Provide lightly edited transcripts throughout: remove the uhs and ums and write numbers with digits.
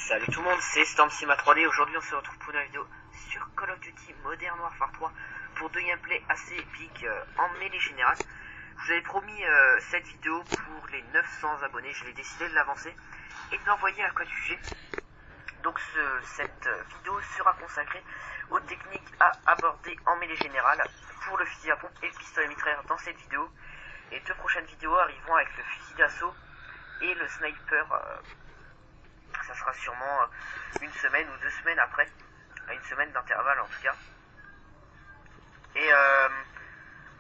Salut tout le monde, c'est StormSima 3D. Aujourd'hui on se retrouve pour une vidéo sur Call of Duty Modern Warfare 3 pour deux gameplays assez épiques en mêlée générale. Je vous avais promis cette vidéo pour les 900 abonnés, je l'ai décidé de l'avancer et de l'envoyer à Code UG. Donc cette vidéo sera consacrée aux techniques à aborder en mêlée générale pour le fusil à pompe et le pistolet mitrailleur dans cette vidéo. Et deux prochaines vidéos arriveront avec le fusil d'assaut et le sniper. Ça sera sûrement une semaine ou 2 semaines après, à une semaine d'intervalle en tout cas. Et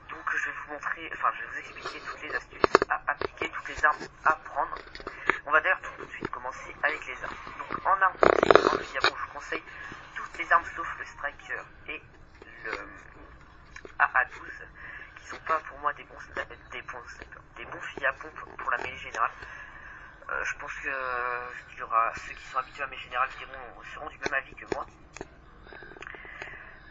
donc je vais vous montrer, enfin je vais vous expliquer toutes les astuces à appliquer, toutes les armes à prendre. On va d'ailleurs tout de suite commencer avec les armes. Donc en armes, je vous conseille toutes les armes sauf le striker et le AA12 qui sont pas pour moi des bons fusils à pompe pour la mêlée générale. Je pense qu'il y aura ceux qui sont habitués à mes générales seront du même avis que moi.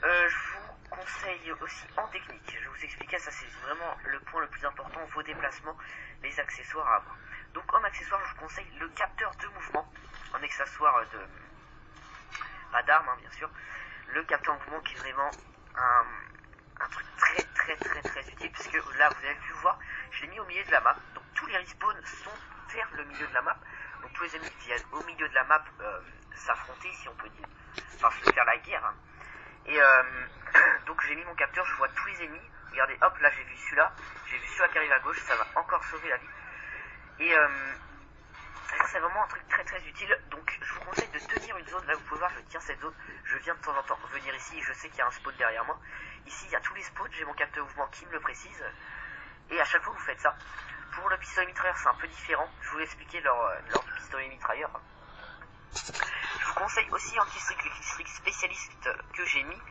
Je vous conseille aussi en technique, je vais vous expliquer, ça c'est vraiment le point le plus important, vos déplacements, les accessoires à avoir. Donc en accessoire, je vous conseille le capteur de mouvement, en accessoire pas d'armes bien sûr, le capteur de mouvement qui est vraiment un truc très utile, parce que là vous avez pu voir, je l'ai mis au milieu de la map, donc tous les respawns sont vers le milieu de la map, donc tous les ennemis viennent au milieu de la map s'affronter, si on peut dire, enfin se faire la guerre, hein. Et donc j'ai mis mon capteur, je vois tous les ennemis, regardez, hop, là j'ai vu celui-là qui arrive à gauche, ça va encore sauver la vie. Et c'est vraiment un truc très utile, donc je vous conseille de tenir une zone, là vous pouvez voir, je tiens cette zone, je viens de temps en temps venir ici, je sais qu'il y a un spawn derrière moi, ici il y a tous les spawns, j'ai mon capteur de mouvement qui me le précise, et à chaque fois vous faites ça. Pour le pistolet mitrailleur c'est un peu différent, je vous l'ai expliqué lors du pistolet mitrailleur. Je vous conseille aussi anti-streak spécialiste que j'ai mis.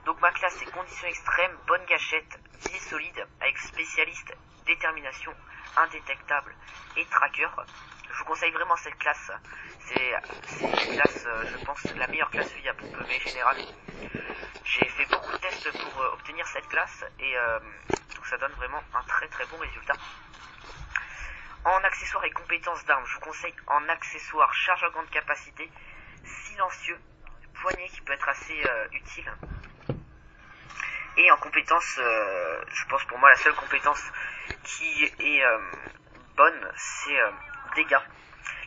Donc ma classe c'est conditions extrêmes, bonne gâchette, visée solide avec spécialiste, détermination, indétectable et tracker. Je vous conseille vraiment cette classe. C'est une classe, je pense, la meilleure classe fusil à pompe mais générale. J'ai fait beaucoup de tests pour obtenir cette classe et donc ça donne vraiment un très bon résultat. En accessoires et compétences d'armes, je vous conseille en accessoires charge à grande capacité, silencieux, poignée qui peut être assez utile. Et en compétences, je pense pour moi la seule compétence qui est bonne, c'est dégâts.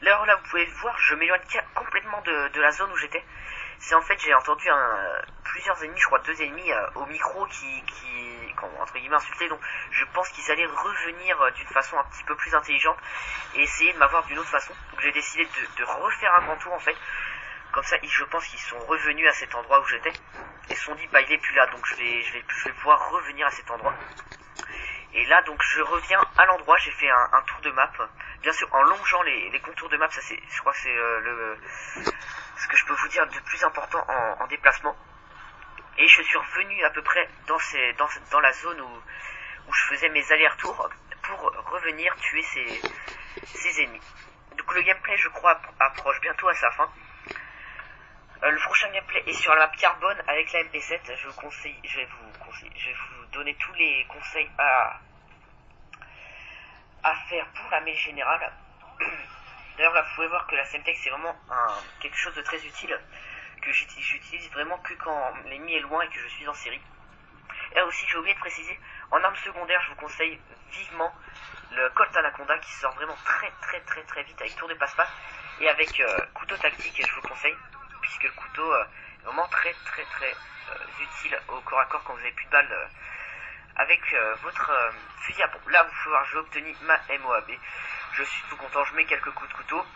Là vous pouvez voir, je m'éloigne complètement de la zone où j'étais. C'est en fait, j'ai entendu plusieurs ennemis, je crois 2 ennemis au micro qui entre guillemets insulté, donc je pense qu'ils allaient revenir d'une façon un petit peu plus intelligente et essayer de m'avoir d'une autre façon. Donc j'ai décidé de refaire un grand tour en fait. Comme ça, je pense qu'ils sont revenus à cet endroit où j'étais et se sont dit bah il est plus là, donc je vais pouvoir revenir à cet endroit. Et là donc je reviens à l'endroit, j'ai fait un tour de map, bien sûr en longeant les contours de map, ça c'est, je crois que c'est ce que je peux vous dire de plus important en déplacement. Et je suis revenu à peu près dans la zone où je faisais mes allers-retours pour revenir tuer ces ennemis. Donc le gameplay je crois approche bientôt à sa fin. Le prochain gameplay est sur la map carbone avec la MP7. Je vais vous donner tous les conseils à faire pour la mêlée générale. D'ailleurs là vous pouvez voir que la Semtex c'est vraiment quelque chose de très utile que j'utilise vraiment que quand l'ennemi est loin et que je suis en série. Et là aussi j'ai oublié de préciser, en arme secondaire je vous conseille vivement le Colt Anaconda qui sort vraiment très vite avec tour de passe-passe et avec couteau tactique, je vous conseille, puisque le couteau est vraiment très utile au corps à corps quand vous avez plus de balles avec votre fusil à pompe. Là vous pouvez voir, j'ai obtenu ma MOAB, je suis tout content, je mets quelques coups de couteau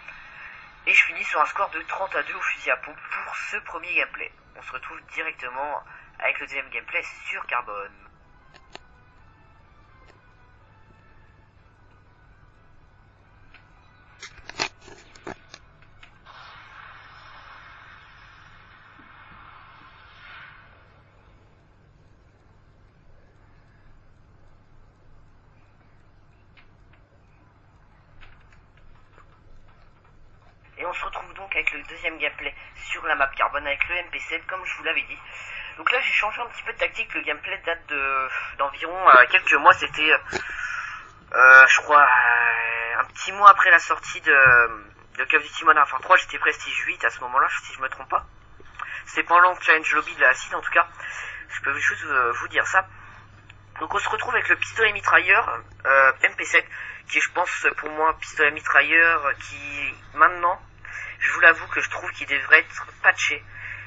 et je finis sur un score de 30-2 au fusil à pompe pour ce premier gameplay. On se retrouve directement avec le deuxième gameplay sur Carbone. Et on se retrouve donc avec le deuxième gameplay sur la map carbone avec le MP7 comme je vous l'avais dit. Donc là j'ai changé un petit peu de tactique, le gameplay date d'environ quelques mois, c'était je crois un petit mois après la sortie de Call of Duty Modern Warfare 3, j'étais prestige 8 à ce moment-là, si je me trompe pas. C'était pendant le challenge lobby de la CID en tout cas. Je peux juste vous dire ça. Donc on se retrouve avec le pistolet mitrailleur MP7, qui est, je pense, pour moi, pistolet mitrailleur qui, maintenant, je vous l'avoue que je trouve qu'il devrait être patché.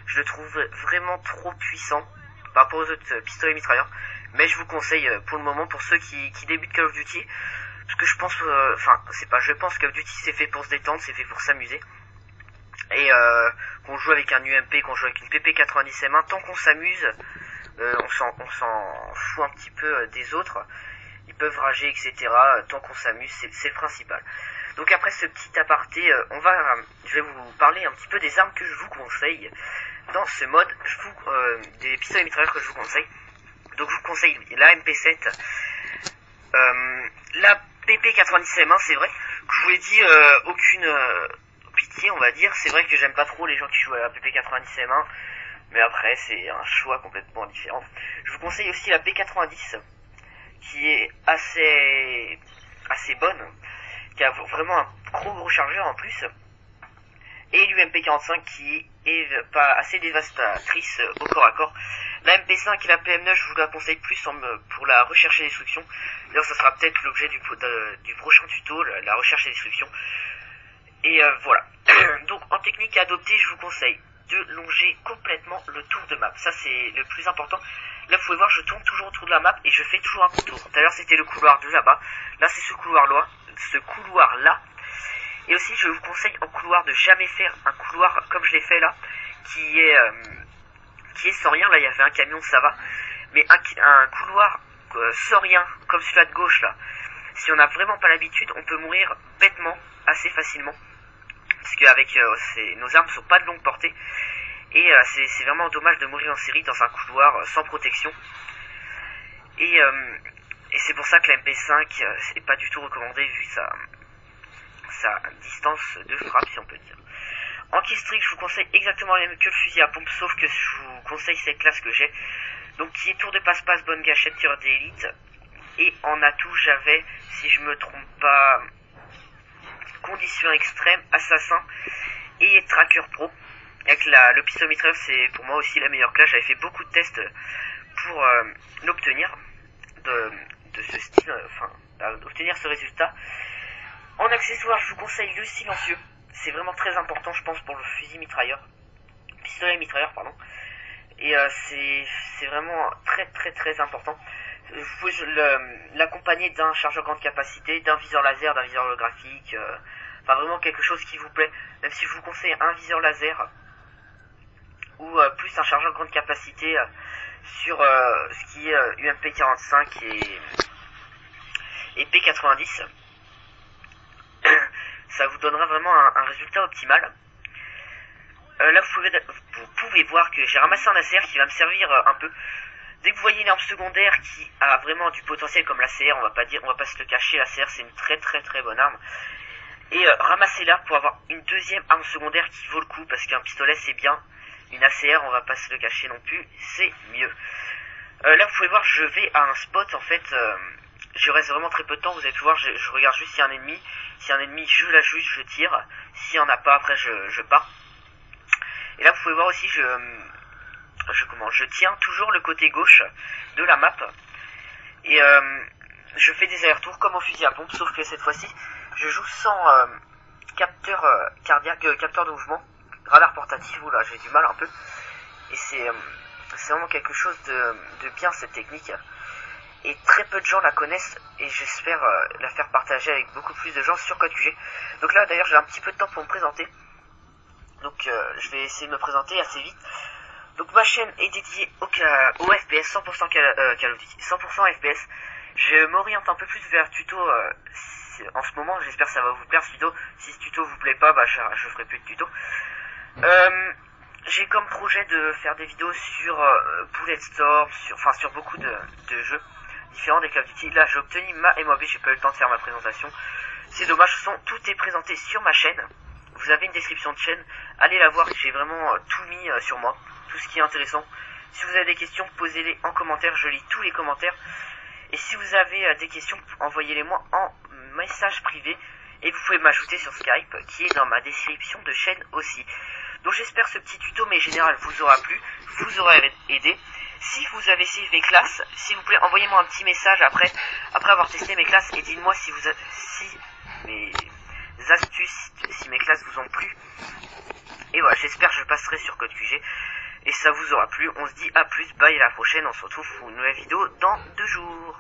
Je le trouve vraiment trop puissant par rapport aux autres pistolets mitrailleurs. Mais je vous conseille pour le moment, pour ceux qui débutent Call of Duty, parce que je pense, je pense que Call of Duty c'est fait pour se détendre, c'est fait pour s'amuser. Et qu'on joue avec un UMP, qu'on joue avec une PP90M1, tant qu'on s'amuse, on s'en fout un petit peu des autres. Ils peuvent rager, etc. Tant qu'on s'amuse, c'est le principal. Donc après ce petit aparté, je vais vous parler un petit peu des armes que je vous conseille dans ce mode. Des pistolets mitrailleurs que je vous conseille. Donc je vous conseille la MP7, la PP90M1, c'est vrai que je vous l'ai dit, aucune pitié, on va dire. C'est vrai que j'aime pas trop les gens qui jouent à la PP90M1, mais après c'est un choix complètement différent. Je vous conseille aussi la P90, qui est assez bonne, qui a vraiment un gros chargeur en plus, et l'UMP45 qui est pas assez dévastatrice au corps à corps. La MP5 et la PM9, je vous la conseille plus pour la recherche et destruction. D'ailleurs, ça sera peut-être l'objet du prochain tuto, la recherche et destruction. Et voilà. Donc, en technique à adopter, je vous conseille de longer complètement le tour de map. Ça, c'est le plus important. Là, vous pouvez voir, je tourne toujours autour de la map et je fais toujours un contour. Tout à l'heure, c'était le couloir de là-bas. Là, c'est ce couloir-là. Et aussi, je vous conseille en couloir de jamais faire un couloir comme je l'ai fait là, qui est sans rien. Là, il y avait un camion, ça va. Mais un couloir sans rien, comme celui-là de gauche là, si on n'a vraiment pas l'habitude, on peut mourir bêtement, assez facilement. Parce qu'avec nos armes ne sont pas de longue portée. Et c'est vraiment dommage de mourir en série dans un couloir sans protection. Et c'est pour ça que la MP5 c'est pas du tout recommandé vu sa distance de frappe, si on peut dire. En killstreak, je vous conseille exactement la même que le fusil à pompe, sauf que je vous conseille cette classe que j'ai. Donc qui est tour de passe-passe, bonne gâchette, tireur d'élite. Et en atout, j'avais, si je me trompe pas, condition extrême, assassin et tracker pro. Avec le pistolet mitrailleur, c'est pour moi aussi la meilleure classe. J'avais fait beaucoup de tests pour l'obtenir de ce style, d'obtenir ce résultat. En accessoire, je vous conseille le silencieux. C'est vraiment très important, je pense, pour le pistolet mitrailleur, pardon. Et c'est vraiment très très très important. Vous pouvez l'accompagner d'un chargeur grande capacité, d'un viseur laser, d'un viseur holographique, vraiment quelque chose qui vous plaît. Même si je vous conseille un viseur laser ou plus un chargeur grande capacité sur ce qui est UMP45 et P90. Ça vous donnera vraiment un résultat optimal. Là vous pouvez voir que j'ai ramassé un ACR qui va me servir un peu. Dès que vous voyez une arme secondaire qui a vraiment du potentiel comme l'ACR, on va pas se le cacher, l'ACR c'est une très très très bonne arme. Et ramassez-la pour avoir une deuxième arme secondaire qui vaut le coup, parce qu'un pistolet c'est bien, une ACR on va pas se le cacher non plus, c'est mieux. Là vous pouvez voir, je vais à un spot en fait, je reste vraiment très peu de temps, vous avez pu voir, je regarde juste s'il y a un ennemi. S'il y a un ennemi, je l'ajuste, je tire. S'il n'y en a pas, après je pars. Et là vous pouvez voir aussi, je tiens toujours le côté gauche de la map. Et je fais des allers-retours comme au fusil à pompe, sauf que cette fois-ci, je joue sans capteur cardiaque, capteur de mouvement, radar portatif. Oula, j'ai du mal un peu. Et c'est vraiment quelque chose de bien cette technique. Et très peu de gens la connaissent et j'espère la faire partager avec beaucoup plus de gens sur Code QG. Donc là d'ailleurs j'ai un petit peu de temps pour me présenter. Donc je vais essayer de me présenter assez vite. Donc ma chaîne est dédiée au FPS 100% Call of Duty, 100% FPS. Je m'oriente un peu plus vers tuto en ce moment, j'espère que ça va vous plaire ce tuto. Si ce tuto vous plaît pas, je ferai plus de tuto. J'ai comme projet de faire des vidéos sur Bulletstorm, sur beaucoup de jeux différents des Call of Duty. Là j'ai obtenu ma MOB, j'ai pas eu le temps de faire ma présentation. C'est dommage, tout est présenté sur ma chaîne. Vous avez une description de chaîne, allez la voir, j'ai vraiment tout mis sur moi, tout ce qui est intéressant. Si vous avez des questions, posez-les en commentaire, je lis tous les commentaires. Et si vous avez des questions, envoyez-les moi en message privé Et vous pouvez m'ajouter sur Skype, qui est dans ma description de chaîne aussi. Donc j'espère que ce petit tuto mais général vous aura plu, vous aura aidé. Si vous avez essayé mes classes, s'il vous plaît, envoyez-moi un petit message après avoir testé mes classes et dites-moi si mes astuces, si mes classes vous ont plu. Et voilà, j'espère que je passerai sur Code QG et ça vous aura plu. On se dit à plus, bye, à la prochaine, on se retrouve pour une nouvelle vidéo dans 2 jours.